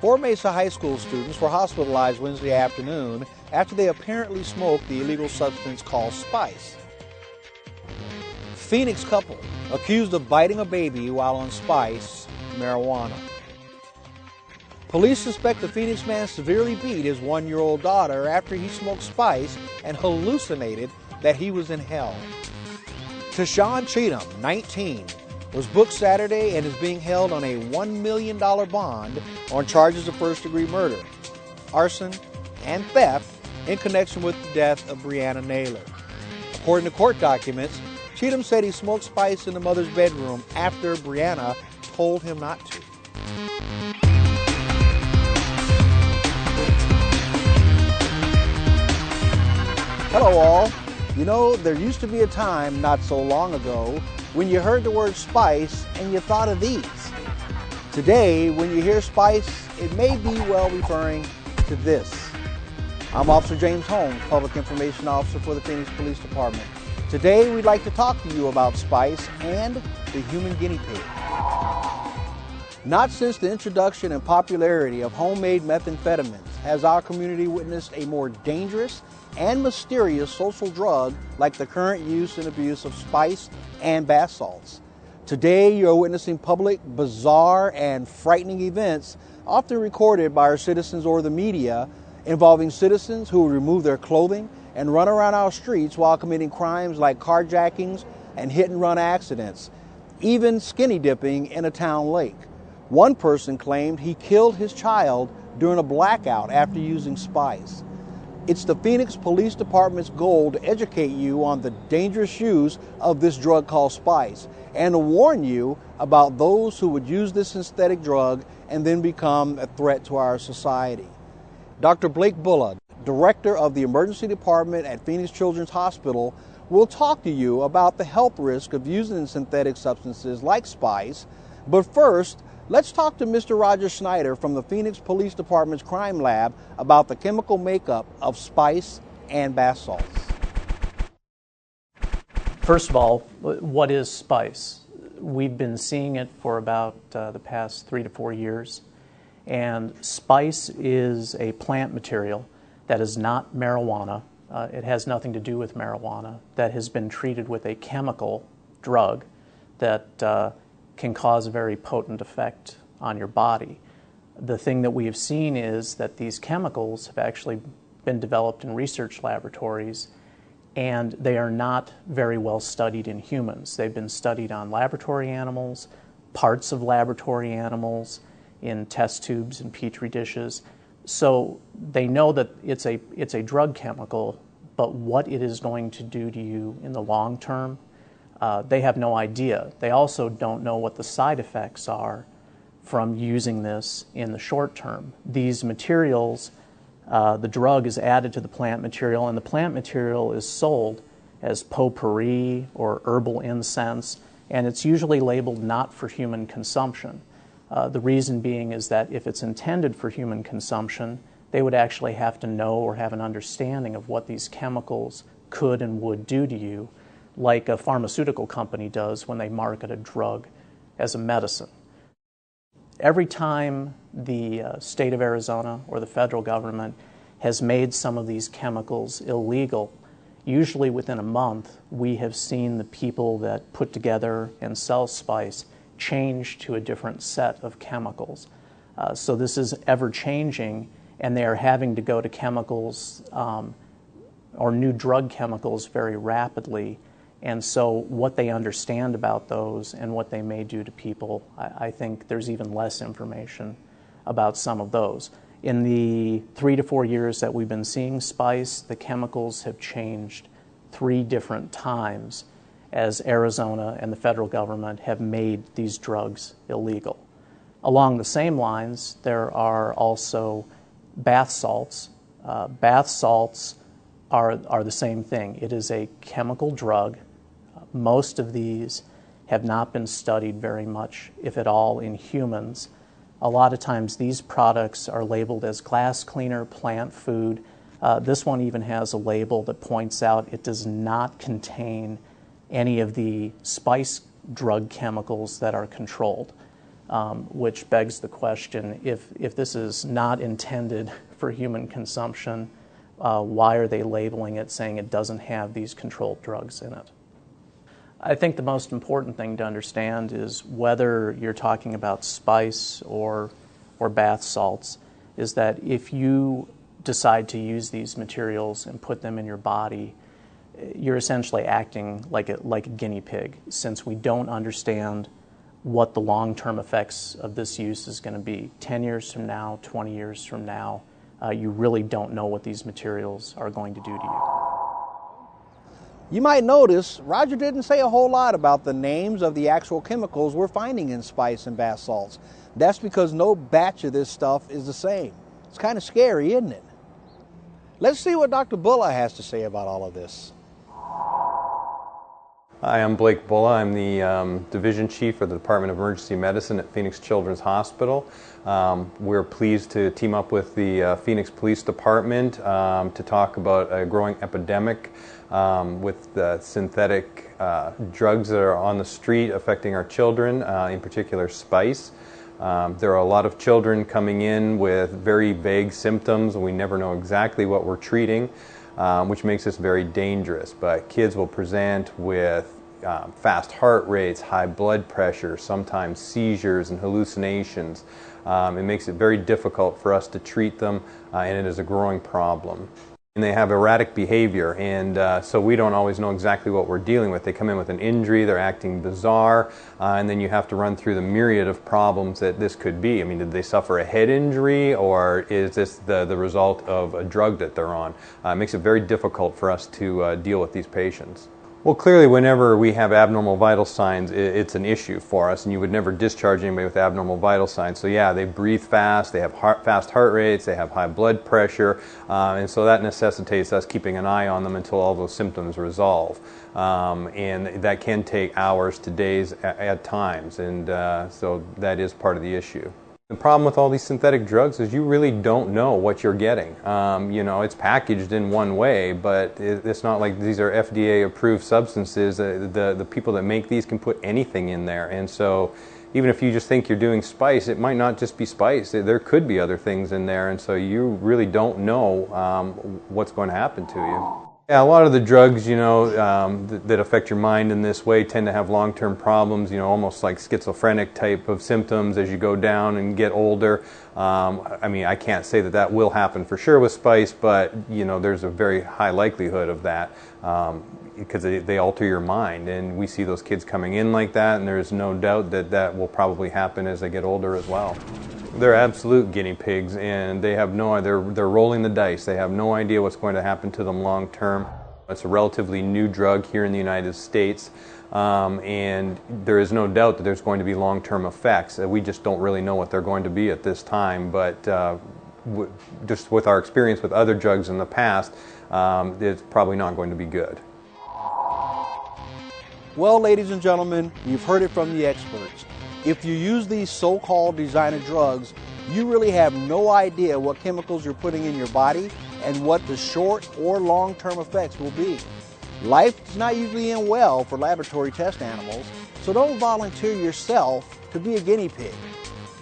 Four Mesa High School students were hospitalized Wednesday afternoon after they apparently smoked the illegal substance called spice. Phoenix couple accused of biting a baby while on spice, marijuana. Police suspect the Phoenix man severely beat his 1-year-old daughter after he smoked spice and hallucinated that he was in hell. Tashawn Cheatham, 19, was booked Saturday and is being held on a $1 million bond on charges of first-degree murder, arson, and theft in connection with the death of Breonna Naylor. According to court documents, Cheatham said he smoked spice in the mother's bedroom after Breonna told him not to. Hello all. You know, there used to be a time not so long ago when you heard the word spice and you thought of these. Today, when you hear spice, it may be well referring to this. I'm Officer James Holmes, Public Information Officer for the Phoenix Police Department. Today, we'd like to talk to you about spice and the human guinea pig. Not since the introduction and popularity of homemade methamphetamines has our community witnessed a more dangerous and mysterious social drug like the current use and abuse of spice and bath salts. Today, you're witnessing public, bizarre, and frightening events often recorded by our citizens or the media involving citizens who remove their clothing and run around our streets while committing crimes like carjackings and hit-and-run accidents, even skinny dipping in a town lake. One person claimed he killed his child during a blackout after using spice. It's the Phoenix Police Department's goal to educate you on the dangerous use of this drug called spice and to warn you about those who would use this synthetic drug and then become a threat to our society. Dr. Blake Bulla, Director of the Emergency Department at Phoenix Children's Hospital, will talk to you about the health risk of using synthetic substances like spice. But first, let's talk to Mr. Roger Schneider from the Phoenix Police Department's Crime Lab about the chemical makeup of spice and bath salts. First of all, what is spice? We've been seeing it for about the past 3 to 4 years. And spice is a plant material that is not marijuana. It has nothing to do with marijuana, that has been treated with a chemical drug that can cause a very potent effect on your body. The thing that we have seen is that these chemicals have actually been developed in research laboratories, and they are not very well studied in humans. They've been studied on laboratory animals, parts of laboratory animals, in test tubes and petri dishes. So they know that it's a drug chemical, but what it is going to do to you in the long term, they have no idea. They also don't know what the side effects are from using this in the short term. These materials, the drug is added to the plant material, and the plant material is sold as potpourri or herbal incense, and it's usually labeled not for human consumption. The reason being is that if it's intended for human consumption, they would actually have to know or have an understanding of what these chemicals could and would do to you, like a pharmaceutical company does when they market a drug as a medicine. Every time the state of Arizona or the federal government has made some of these chemicals illegal, usually within a month, we have seen the people that put together and sell spice change to a different set of chemicals. So this is ever-changing, and they are having to go to chemicals or new drug chemicals very rapidly. And so what they understand about those and what they may do to people, I think there's even less information about some of those. In the 3 to 4 years that we've been seeing spice, the chemicals have changed 3 different times as Arizona and the federal government have made these drugs illegal. Along the same lines, there are also bath salts. Bath salts are the same thing. It is a chemical drug. Most of these have not been studied very much, if at all, in humans. A lot of times these products are labeled as glass cleaner, plant food. This one even has a label that points out it does not contain any of the spice drug chemicals that are controlled. which begs the question, if this is not intended for human consumption, why are they labeling it saying it doesn't have these controlled drugs in it? I think the most important thing to understand is whether you're talking about spice or bath salts, is that if you decide to use these materials and put them in your body, you're essentially acting like a guinea pig, since we don't understand what the long-term effects of this use is going to be. 10 years from now, 20 years from now, you really don't know what these materials are going to do to you. You might notice Roger didn't say a whole lot about the names of the actual chemicals we're finding in spice and bath salts. That's because no batch of this stuff is the same. It's kind of scary, isn't it? Let's see what Dr. Bulla has to say about all of this. Hi, I'm Blake Bulla. I'm the Division Chief for the Department of Emergency Medicine at Phoenix Children's Hospital. We're pleased to team up with the Phoenix Police Department to talk about a growing epidemic with synthetic drugs that are on the street affecting our children, in particular spice. There are a lot of children coming in with very vague symptoms, and we never know exactly what we're treating, which makes this very dangerous. But kids will present with fast heart rates, high blood pressure, sometimes seizures and hallucinations. It makes it very difficult for us to treat them, and it is a growing problem. And they have erratic behavior, and so we don't always know exactly what we're dealing with. They come in with an injury, they're acting bizarre, and then you have to run through the myriad of problems that this could be. I mean, did they suffer a head injury, or is this the result of a drug that they're on? It makes it very difficult for us to deal with these patients. Well, clearly, whenever we have abnormal vital signs, it's an issue for us, and you would never discharge anybody with abnormal vital signs. So yeah, they breathe fast, they have fast heart rates, they have high blood pressure, and so that necessitates us keeping an eye on them until all those symptoms resolve. And that can take hours to days at times, and so that is part of the issue. The problem with all these synthetic drugs is you really don't know what you're getting. You know, it's packaged in one way, but it's not like these are FDA-approved substances. The people that make these can put anything in there, and so even if you just think you're doing spice, it might not just be spice. There could be other things in there, and so you really don't know what's going to happen to you. Yeah, a lot of the drugs, you know, that affect your mind in this way tend to have long-term problems, you know, almost like schizophrenic type of symptoms as you go down and get older. I mean, I can't say that that will happen for sure with spice, but, you know, there's a very high likelihood of that because they alter your mind. And we see those kids coming in like that, and there's no doubt that that will probably happen as they get older as well. They're absolute guinea pigs, and they have they're rolling the dice. They have no idea what's going to happen to them long term. It's a relatively new drug here in the United States, and there is no doubt that there's going to be long-term effects. We just don't really know what they're going to be at this time, but just with our experience with other drugs in the past, it's probably not going to be good. Well, ladies and gentlemen, you've heard it from the experts. If you use these so-called designer drugs, you really have no idea what chemicals you're putting in your body and what the short or long-term effects will be. Life does not usually end well for laboratory test animals, so don't volunteer yourself to be a guinea pig.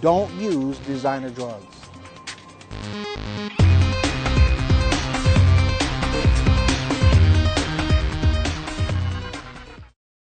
Don't use designer drugs.